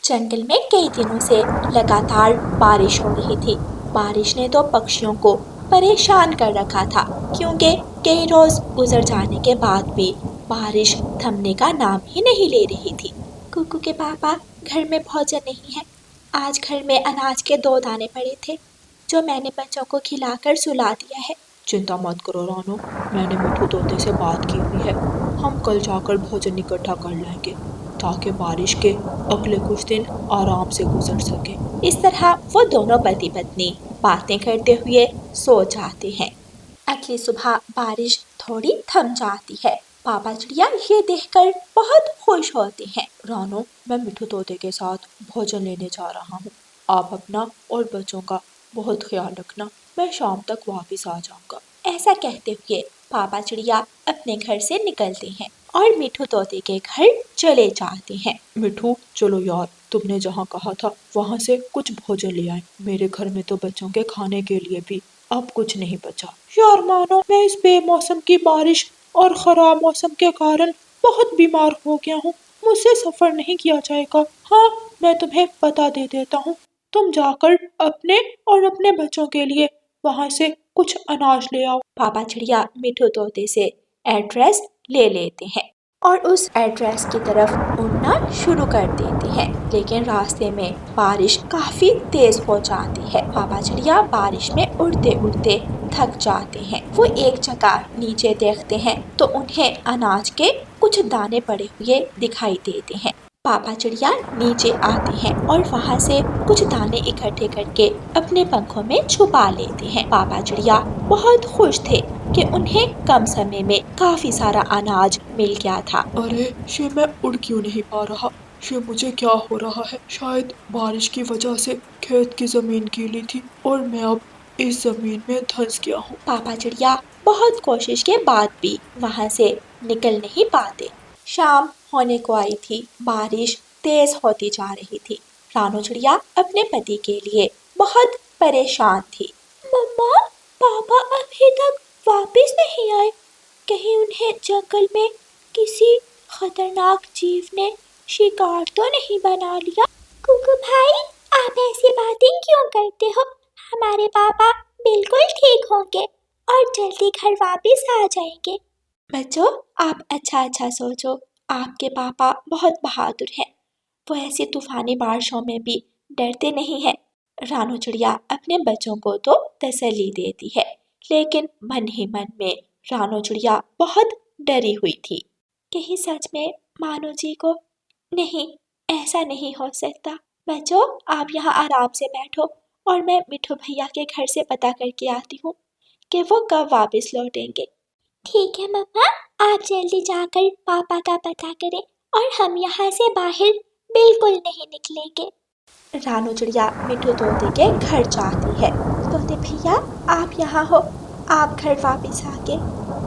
जंगल में कई दिनों से लगातार बारिश हो रही थी। बारिश ने तो पक्षियों को परेशान कर रखा था, क्योंकि कई रोज गुजर जाने के बाद भी बारिश थमने का नाम ही नहीं ले रही थी। कुकू के पापा, घर में भोजन नहीं है। आज घर में अनाज के 2 दाने पड़े थे, जो मैंने बच्चों को खिलाकर सुला दिया है। चिंता मत करो रानो, मैंने मिठू तोते से बात की हुई है। हम कल जाकर भोजन इकट्ठा कर लेंगे ताकि बारिश के अगले कुछ दिन आराम से गुजर सके। इस तरह वो दोनों पति पत्नी बातें करते हुए सो जाते हैं। अगली सुबह बारिश थोड़ी थम जाती है। पापा चिड़िया ये देखकर बहुत खुश होते हैं। रानो, मैं मिठू तोते के साथ भोजन लेने जा रहा हूँ। आप अपना और बच्चों का बहुत ख्याल रखना। मैं शाम तक वापस आ जाऊंगा। ऐसा कहते हुए पापा चिड़िया अपने घर से निकलते हैं और मिठू तोते के घर चले जाते हैं। मिठू, चलो यार, तुमने जहाँ कहा था वहाँ से कुछ भोजन ले आए। मेरे घर में तो बच्चों के खाने के लिए भी अब कुछ नहीं बचा। यार मानो, मैं इस बेमौसम की बारिश और खराब मौसम के कारण बहुत बीमार हो गया हूँ। मुझसे सफर नहीं किया जाएगा। हाँ, मैं तुम्हें बता दे देता हूँ। तुम जाकर अपने और अपने बच्चों के लिए वहाँ से कुछ अनाज ले आओ। पापा चिड़िया मिठू तोते से एड्रेस ले लेते हैं और उस एड्रेस की तरफ उड़ना शुरू कर देते हैं। लेकिन रास्ते में बारिश काफी तेज हो जाती है। पापा चिड़िया बारिश में उड़ते उड़ते थक जाते हैं। वो एक जगह नीचे देखते हैं तो उन्हें अनाज के कुछ दाने पड़े हुए दिखाई देते हैं। पापा चिड़िया नीचे आते हैं और वहाँ से कुछ दाने इकट्ठे करके अपने पंखों में छुपा लेते हैं। पापा चिड़िया बहुत खुश थे कि उन्हें कम समय में काफी सारा अनाज मिल गया था। अरे, ये मैं उड़ क्यों नहीं पा रहा? ये मुझे क्या हो रहा है? शायद बारिश की वजह से खेत की जमीन गीली थी और मैं अब इस जमीन में धंस गया हूँ। पापा चिड़िया बहुत कोशिश के बाद भी वहाँ से निकल नहीं पाते। शाम होने को आई थी। बारिश तेज होती जा रही थी। रानू चिड़िया अपने पति के लिए बहुत परेशान थी। मम्मा, पापा अभी तक वापस नहीं आए। कहीं उन्हें जंगल में किसी खतरनाक जीव ने शिकार तो नहीं बना लिया? कुकू भाई, आप ऐसी बातें क्यों करते हो? हमारे पापा बिल्कुल ठीक होंगे और जल्दी घर वापस आ जाएंगे। बच्चों, आप अच्छा अच्छा सोचो। आपके पापा बहुत बहादुर हैं। वो ऐसी तूफानी बारिशों में भी डरते नहीं हैं। रानू चिड़िया अपने बच्चों को तो तसल्ली देती है, लेकिन मन ही मन में रानू चिड़िया बहुत डरी हुई थी। कहीं सच में मानो जी को? नहीं, ऐसा नहीं हो सकता। बच्चों, आप यहाँ आराम से बैठो और मैं मिठू भैया के घर से पता करके आती हूँ कि वो कब वापस लौटेंगे। ठीक है मम्मा, आप जल्दी जाकर पापा का पता करें और हम यहाँ से बाहर बिल्कुल नहीं निकलेंगे। रानू चिड़िया मिठू तोते के घर जाती है। तोते भैया, आप यहाँ हो, आप घर वापस आ गए,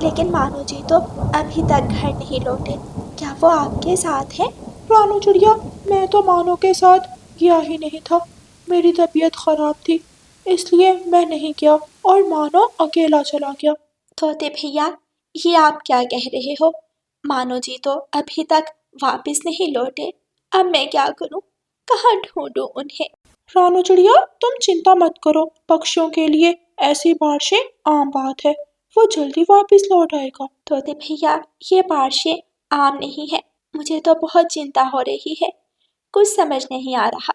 लेकिन मानो जी तो अभी तक घर नहीं लौटे। क्या वो आपके साथ है? रानू चिड़िया, मैं तो मानो के साथ गया ही नहीं था। मेरी तबीयत खराब थी, इसलिए मैं नहीं गया और मानो अकेला चला गया। तोते भैया, ये आप क्या कह रहे हो? मानो जी तो अभी तक वापस नहीं लौटे। अब मैं क्या करूं? कहाँ ढूंढूं उन्हें? रानू चिड़िया, तुम चिंता मत करो। पक्षियों के लिए ऐसी बारिशें आम बात है। वो जल्दी वापस लौट आएगा। तोते भैया, ये बारिशें आम नहीं है। मुझे तो बहुत चिंता हो रही है। कुछ समझ नहीं आ रहा।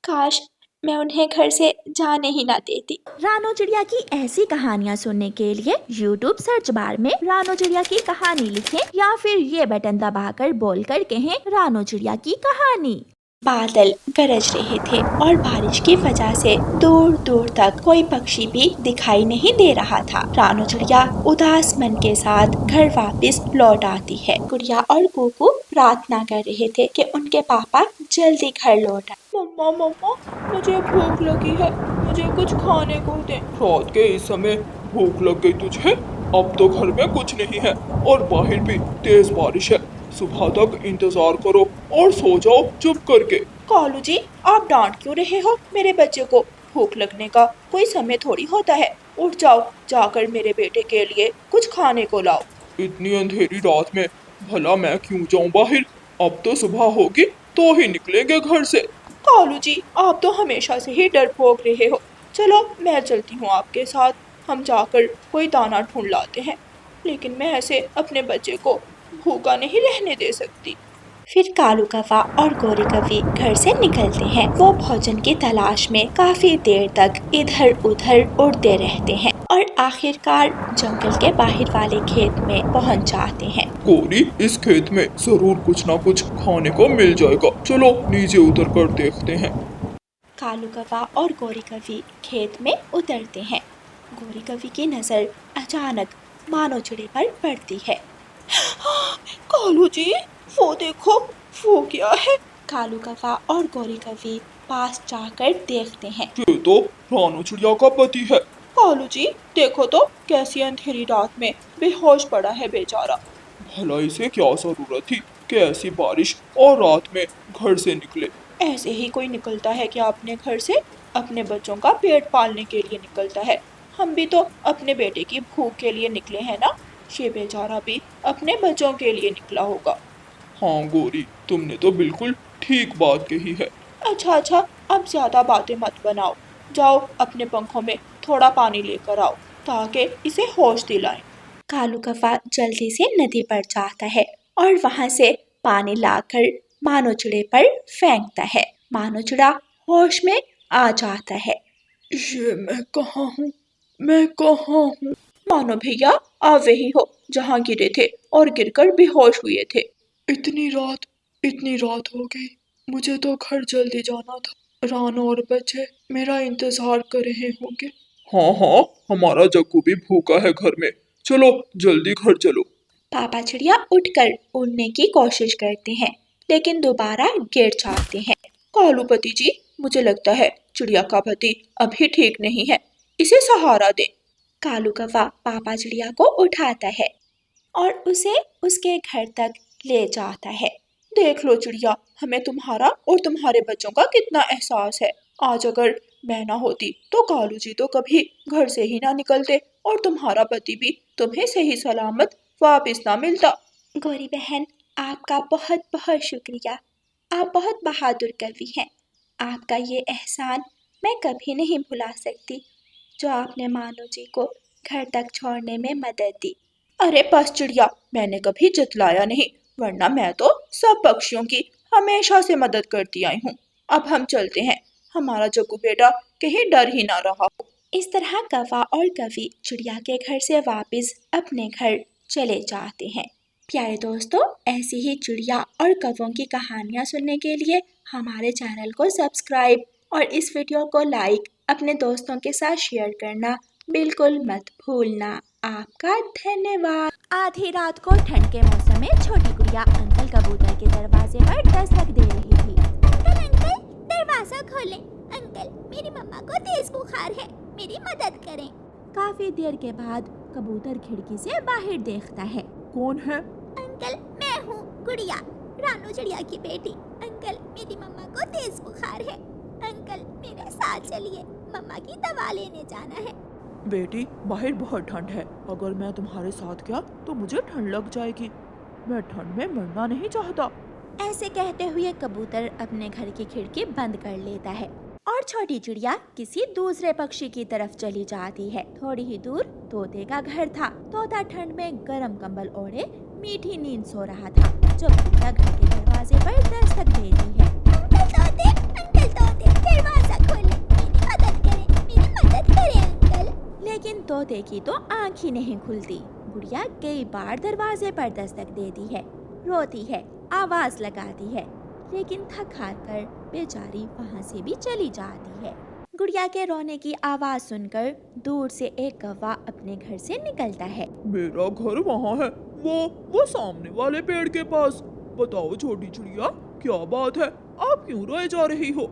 काश मैं उन्हें घर से जाने ही ना देती। रानो चिड़िया की ऐसी कहानियाँ सुनने के लिए YouTube सर्च बार में रानो चिड़िया की कहानी लिखें या फिर ये बटन दबाकर बोलकर कहें रानो चिड़िया की कहानी। बादल गरज रहे थे और बारिश की वजह से दूर दूर तक कोई पक्षी भी दिखाई नहीं दे रहा था। रानू चिड़िया उदास मन के साथ घर वापस लौट आती है। गुड़िया और कुकू प्रार्थना कर रहे थे कि उनके पापा जल्दी घर लौट आए। मम्मा मम्मा, मुझे भूख लगी है, मुझे कुछ खाने को दे। रात के इस समय भूख लग गई तुझे? अब तो घर में कुछ नहीं है और बाहर भी तेज बारिश है। सुबह तक इंतजार करो और सो जाओ चुप करके। कालू जी, आप डांट क्यों रहे हो मेरे बच्चे को? भूख लगने का कोई समय थोड़ी होता है। उठ जाओ, जाकर मेरे बेटे के लिए कुछ खाने को लाओ। इतनी अंधेरी रात में भला मैं क्यों जाऊं बाहर? अब तो सुबह होगी तो ही निकलेंगे घर से। कालू जी, आप तो हमेशा से ही डरपोक रहे हो। चलो मैं चलती हूँ आपके साथ, हम जाकर कोई दाना ढूंढ लाते हैं। लेकिन मैं ऐसे अपने बच्चे को भूखा नहीं रहने दे सकती। फिर कालू कौवा और गोरी कौवी घर से निकलते हैं। वो भोजन की तलाश में काफी देर तक इधर उधर उड़ते रहते हैं और आखिरकार जंगल के बाहर वाले खेत में पहुंच जाते हैं। गोरी, इस खेत में जरूर कुछ ना कुछ खाने को मिल जाएगा, चलो नीचे उतर कर देखते हैं। कालू कौवा और गोरी कौवी खेत में उतरते हैं। गोरी कौवी की नजर अचानक मानो चिड़े पर पड़ती है। कालू जी, वो देखो, वो क्या है? कालू कौवा और गोरी कौवी पास जाकर देखते हैं। ये तो रानू चिड़िया का पति है। कालू जी, देखो तो कैसी अंधेरी रात में बेहोश पड़ा है बेचारा। भला इसे क्या जरूरत थी कि ऐसी बारिश और रात में घर से निकले? ऐसे ही कोई निकलता है क्या अपने घर से? अपने बच्चों का पेट पालने के लिए निकलता है। हम भी तो अपने बेटे की भूख के लिए निकले हैं ना। ये बेचारा भी अपने बच्चों के लिए निकला होगा। हाँ गोरी, तुमने तो बिल्कुल ठीक बात कही है। अच्छा, अब ज्यादा बातें मत बनाओ। जाओ अपने पंखों में थोड़ा पानी लेकर आओ ताकि इसे होश दिलाएं। कालू कौवा जल्दी से नदी पर जाता है और वहां से पानी लाकर मानो चिड़े पर फेंकता है। मानो चिड़ा होश में आ जाता है। ये मैं कहाँ हूँ? मैं कहाँ हूँ? मानो भैया, आप वही हो जहाँ गिरे थे और गिरकर बेहोश हुए थे। इतनी रात हो गई, मुझे तो घर जल्दी जाना था। रानू और बच्चे मेरा इंतजार कर रहे होंगे। हाँ, हमारा जग्गू भी भूखा है घर में, चलो जल्दी घर चलो। पापा चिड़िया उठकर उड़ने की कोशिश करते हैं लेकिन दोबारा गिर जाते हैं। कालू पति जी, मुझे लगता है चिड़िया का पति अभी ठीक नहीं है, इसे सहारा दे। कालू कौवा पापा चिड़िया को उठाता है और उसे उसके घर तक ले जाता है। देख लो चिड़िया, हमें तुम्हारा और तुम्हारे बच्चों का कितना एहसास है। आज अगर मैं ना होती तो कालू जी तो कभी घर से ही ना निकलते और तुम्हारा पति भी तुम्हें सही सलामत वापस ना मिलता। गौरी बहन, आपका बहुत बहुत शुक्रिया। आप बहुत बहादुर कवि हैं। आपका ये एहसान मैं कभी नहीं भुला सकती, जो आपने मानो जी को घर तक छोड़ने में मदद दी। अरे बस चिड़िया, मैंने कभी जतलाया नहीं, वरना मैं तो सब पक्षियों की हमेशा से मदद करती आई हूँ। अब हम चलते हैं, हमारा जग्गू बेटा कहीं डर ही ना रहा हो। इस तरह कौवा और कवि चिड़िया के घर से वापस अपने घर चले जाते हैं। प्यारे दोस्तों, ऐसी ही चिड़िया और कौवों की कहानियाँ सुनने के लिए हमारे चैनल को सब्सक्राइब और इस वीडियो को लाइक अपने दोस्तों के साथ शेयर करना बिल्कुल मत भूलना। आपका धन्यवाद। आधी रात को ठंड के मौसम में छोटी गुड़िया अंकल कबूतर के दरवाजे पर दस्तक दे रही थी। अंकल, दरवाजा खोलें। अंकल, मेरी मम्मा को तेज बुखार है, मेरी मदद करें। काफी देर के बाद कबूतर खिड़की से बाहर देखता है। कौन है? अंकल, मैं हूँ गुड़िया, रानू चिड़िया की बेटी। अंकल, मेरी मम्मा को तेज बुखार है। अंकल, मेरे साथ चलिए, मम्मा की दवा लेने जाना है। बेटी, बाहर बहुत ठंड है, अगर मैं तुम्हारे साथ गया तो मुझे ठंड लग जाएगी। मैं ठंड में मरना नहीं चाहता। ऐसे कहते हुए कबूतर अपने घर की खिड़की बंद कर लेता है और छोटी चिड़िया किसी दूसरे पक्षी की तरफ चली जाती है। थोड़ी ही दूर तोते का घर था। तोता ठंड में गर्म कंबल ओढ़े मीठी नींद सो रहा था जब चिड़िया घर के दरवाजे पर दस्तक देती है। अंकल तोते, दरवाजा खोलें, मेरी मदद करें, मेरी मदद करें अंकल। लेकिन तोते की तो आँख ही नहीं खुलती। गुड़िया कई बार दरवाजे पर दस्तक देती है, रोती है, आवाज लगाती है, लेकिन थक हार कर बेचारी वहाँ से भी चली जाती है। गुड़िया के रोने की आवाज सुनकर दूर से एक कौवा अपने घर से निकलता है। मेरा घर वहाँ है, वो सामने वाले पेड़ के पास। बताओ छोटी चिड़िया, क्या बात है, आप क्यों रोए जा रही हो?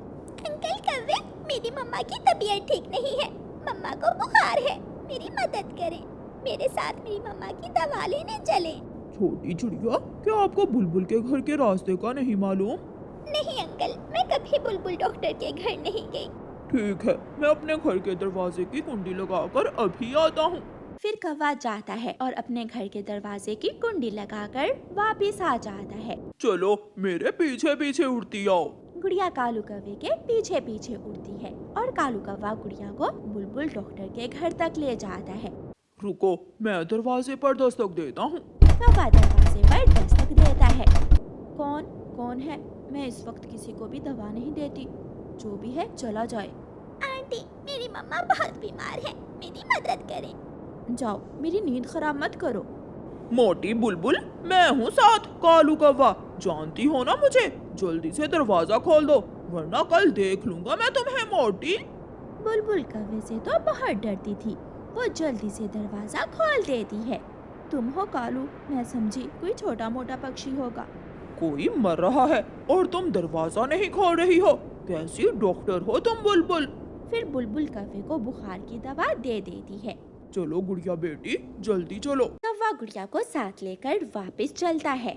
अंकल कौवे, मेरी मम्मा की तबीयत ठीक नहीं है, मम्मा को बुखार है, मेरी मदद करें, मेरे साथ मेरी मम्मा की दवा लेने चलें। छोटी चिड़िया, क्या आपको बुलबुल के घर के रास्ते का नहीं मालूम? नहीं अंकल, मैं कभी बुलबुल डॉक्टर के घर नहीं गई। ठीक है, मैं अपने घर के दरवाजे की कुंडी लगाकर अभी आता हूँ। फिर कौवा जाता है और अपने घर के दरवाजे की कुंडी लगाकर वापस आ जाता है। चलो मेरे पीछे पीछे उड़ती आओ। गुड़िया कालू कौवे के पीछे पीछे उड़ती है और कालू कौवा गुड़िया को बुलबुल डॉक्टर के घर तक ले जाता है। रुको, मैं दरवाजे पर दस्तक देता हूँ। कौवा दरवाजे पर दस्तक देता है। कौन कौन है? मैं इस वक्त किसी को भी दवा नहीं देती। जो भी है चला जाए। आंटी, मेरी मम्मा बहुत बीमार है, मेरी मदद करें। जाओ, मेरी नींद खराब मत करो। मोटी बुलबुल, मैं हूँ साथ। कालू कौवा, जानती हो ना मुझे? जल्दी से दरवाजा खोल दो, वरना कल देख लूंगा मैं तुम्हें। मोटी बुलबुल कौवे से तो बहुत डरती थी। वो जल्दी से दरवाजा खोल देती है। तुम हो कालू? मैं समझी कोई छोटा मोटा पक्षी होगा। कोई मर रहा है और तुम दरवाजा नहीं खोल रही हो। कैसी डॉक्टर हो तुम बुलबुल? फिर बुलबुल कौवे को बुखार की दवा दे देती है। चलो गुड़िया बेटी, जल्दी चलो। कौवा गुड़िया को साथ लेकर वापस चलता है।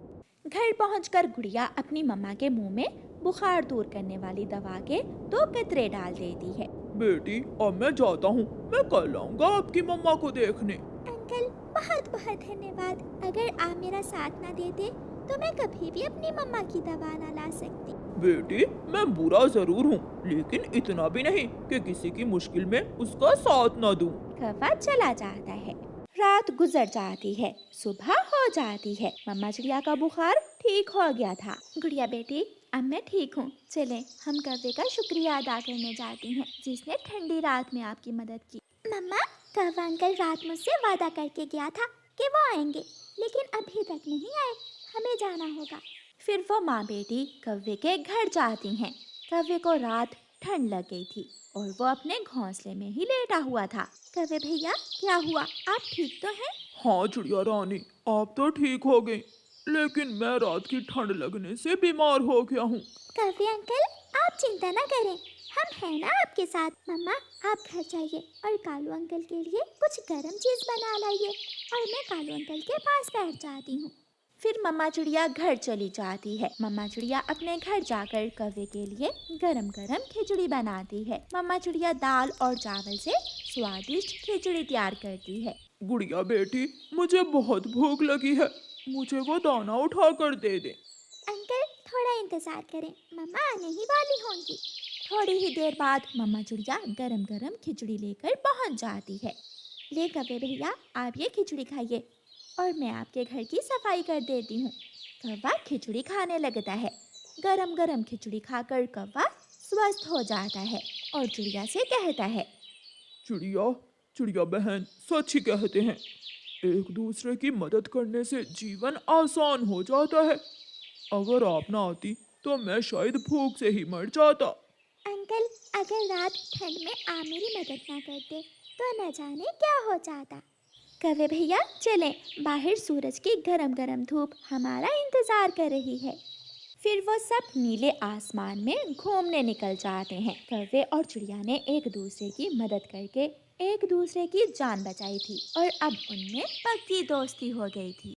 घर पहुंचकर गुड़िया अपनी मम्मा के मुंह में बुखार दूर करने वाली दवा के 2 कतरे डाल देती है। बेटी, अब मैं जाता हूँ। मैं कल आऊंगा आपकी मम्मा को देखने। अंकल, बहुत बहुत धन्यवाद। अगर आप मेरा साथ ना देते तो मैं कभी भी अपनी मम्मा की दवा ना ला सकती। बेटी, मैं बुरा जरूर हूँ, लेकिन इतना भी नहीं कि किसी की मुश्किल में उसका साथ न दूं। कौवा चला जाता है। रात गुजर जाती है, सुबह हो जाती है। मम्मा चिड़िया का बुखार ठीक हो गया था। गुड़िया बेटी, अब मैं ठीक हूँ। चलें, हम कौवे का शुक्रिया अदा करने जाती हैं, जिसने ठंडी रात में आपकी मदद की। मम्मा, कौवा अंकल रात मुझसे वादा करके गया था कि वो आएंगे, लेकिन अभी तक नहीं आए। हमें जाना होगा। फिर वो माँ बेटी कौवे के घर जाती हैं। कौवे को रात ठंड लग गई थी और वो अपने घोंसले में ही लेटा हुआ था। कौवे भैया, क्या हुआ? आप ठीक तो हैं? हाँ चिड़िया रानी, आप तो ठीक हो गई, लेकिन मैं रात की ठंड लगने से बीमार हो गया हूँ। कौवे अंकल, आप चिंता ना करें, हम हैं ना आपके साथ। मम्मा, आप घर जाइए और कालू अंकल के लिए कुछ गर्म चीज बना लाइए और मैं कालू अंकल के पास बैठ जाती हूँ। फिर मम्मा चिड़िया घर चली जाती है। मम्मा चिड़िया अपने घर जाकर कौवे के लिए गरम गरम खिचड़ी बनाती है। मम्मा चिड़िया दाल और चावल से स्वादिष्ट खिचड़ी तैयार करती है। गुड़िया बेटी, मुझे बहुत भूख लगी है, मुझे वो दाना उठा कर दे दे। अंकल, थोड़ा इंतजार करें, मम्मा आने ही वाली होंगी। थोड़ी ही देर बाद मम्मा चिड़िया गरम गरम खिचड़ी लेकर पहुंच जाती है। ले कौवे भैया, आप ये खिचड़ी खाइए और मैं आपके घर की सफाई कर देती हूँ। कौवा खिचड़ी खाने लगता है। गरम गरम खिचड़ी खाकर कौवा स्वस्थ हो जाता है और चिड़िया से कहता है, चिड़िया चिड़िया बहन सच ही कहते हैं, एक दूसरे की मदद करने से जीवन आसान हो जाता है। अगर आप ना आती तो मैं शायद भूख से ही मर जाता। अंकल, अगर रात ठंड में आप मेरी मदद ना करते तो न जाने क्या हो जाता। कौवे भैया चलें, बाहर सूरज की गरम गरम धूप हमारा इंतजार कर रही है। फिर वो सब नीले आसमान में घूमने निकल जाते हैं। कौवे और चिड़िया ने एक दूसरे की मदद करके एक दूसरे की जान बचाई थी और अब उनमें पक्की दोस्ती हो गई थी।